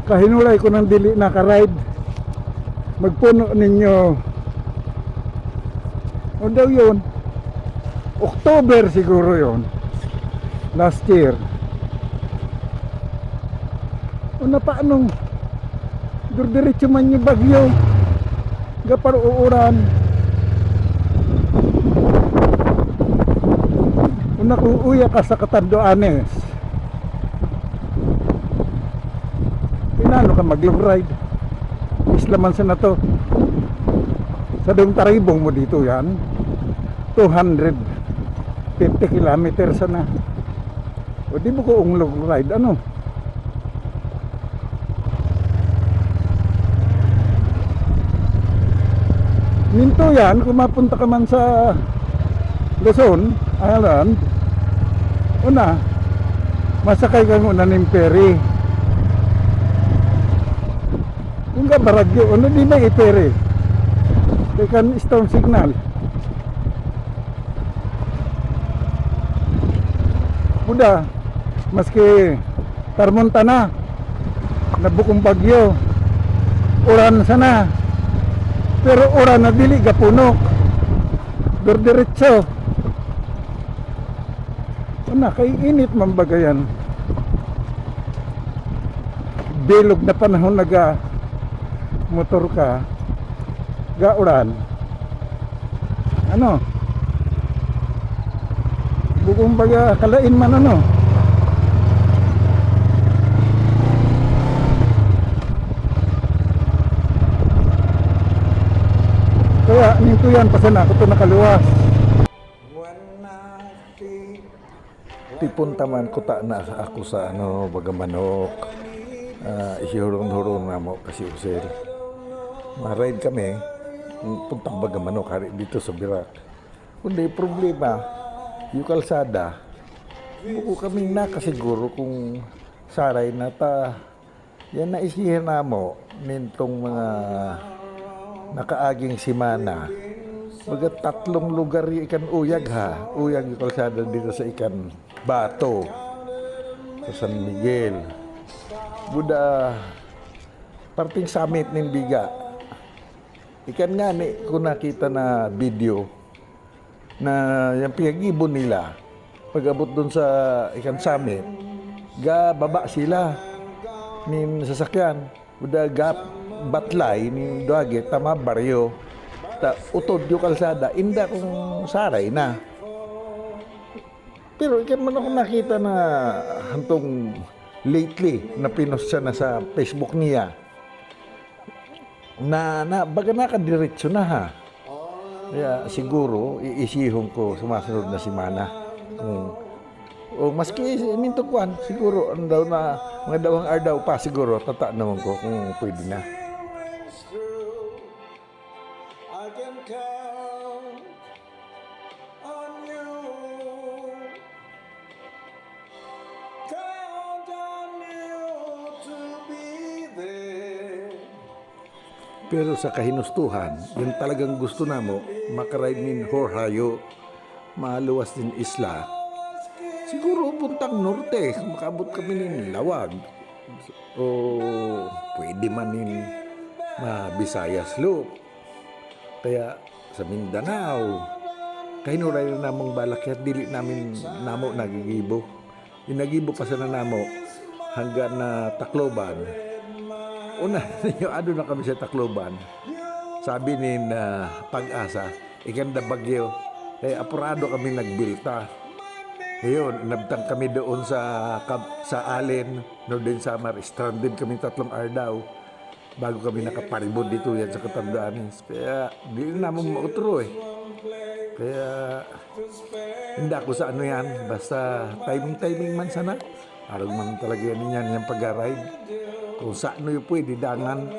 kahinulay ko ng dili naka-ride. Magpuno ninyo. O daw yun, October siguro yon, last year. O na paanong durdiretso man yung bagyo, gapar uuran. O nakuuya ka sa Catanduanes, pinano ka mag-long ride? Islaman sa na to. Sa Dong Taribong mo dito yan, 250 kilometers na. O di mo ko long ride, ano? Minto yan, kung mapunta ka man sa Luzon Island, una, masakay ka muna ng ferry. Kung ka baragyo, ano di may ferry? Tekan storm signal. Buda, maski tarmonta na, nabukong bagyo, uran sana. Pero uran na dili gapunok. Durdiretso. Una, kay init man bagayan. Bilog na panahon naga motor ka, gauran. Ano? Bukong baga kalain man ano. Kaya nito yan, pasan ako ito nakaluwas. Tipon taman ko ta na ako sa ano, Bagamanok. Ihurong-hurong na mo kasi usir. Ma-ride kami, puntang Bagamanok, hari dito sa Birak. Kundi problema, yung kalsada, buko kami nakasiguro kung saray na ta. Yan na isihin na mo, nintong mga nakaaging simana. Baga 3 lugar yung ikan uyag ha. Uyag yung kalsada dito sa ikan Bato, sa San Miguel. Buda, parting summit ng Biga. Ikan nga ni, kung nakita na video, na yung pinag-ibon nila, pag-abot dun sa ikan summit, ga baba sila nin sasakyan. Buda ga batlay ni Duage, tama baryo. Ta utod yung kalsada, inda kung saray na. Pero ikan man ako nakita na hantong lately na pinost siya na sa Facebook niya na baga nakadiretso na ha. Kaya siguro iisihon ko sumasunod na semana o maski minto kuan siguro ang daw na mga dawang ardaw pa siguro tata naman ko kung pwede na. Pero sa kahinustuhan, yung talagang gusto na mo, makaride nin Horhayo, maluwas din isla. Siguro puntang norte, makabot kami nin Lawag. O pwede man nin Visayas Loop. Kaya sa Mindanao, kahinuray na namang balak at dili namin namo nagigibo. Yung nagibo pa sa namo hanggang na Tacloban. Una, ano na kami sa Tacloban. Sabi ni Pag-asa, ikanda bagyo. Kaya apurado kami nagbilta. Ngayon, nabtang kami doon sa Allen, Northern Samar. Stranded kami 3 araw bago kami nakaparibod dito yan sa Catanduanes. Kaya, di naman mautro eh. Kaya, hindi ako sa ano yan. Basta timing man sana. Arang man talaga yan yung pag-ride. Kung saan yung pwede dangan.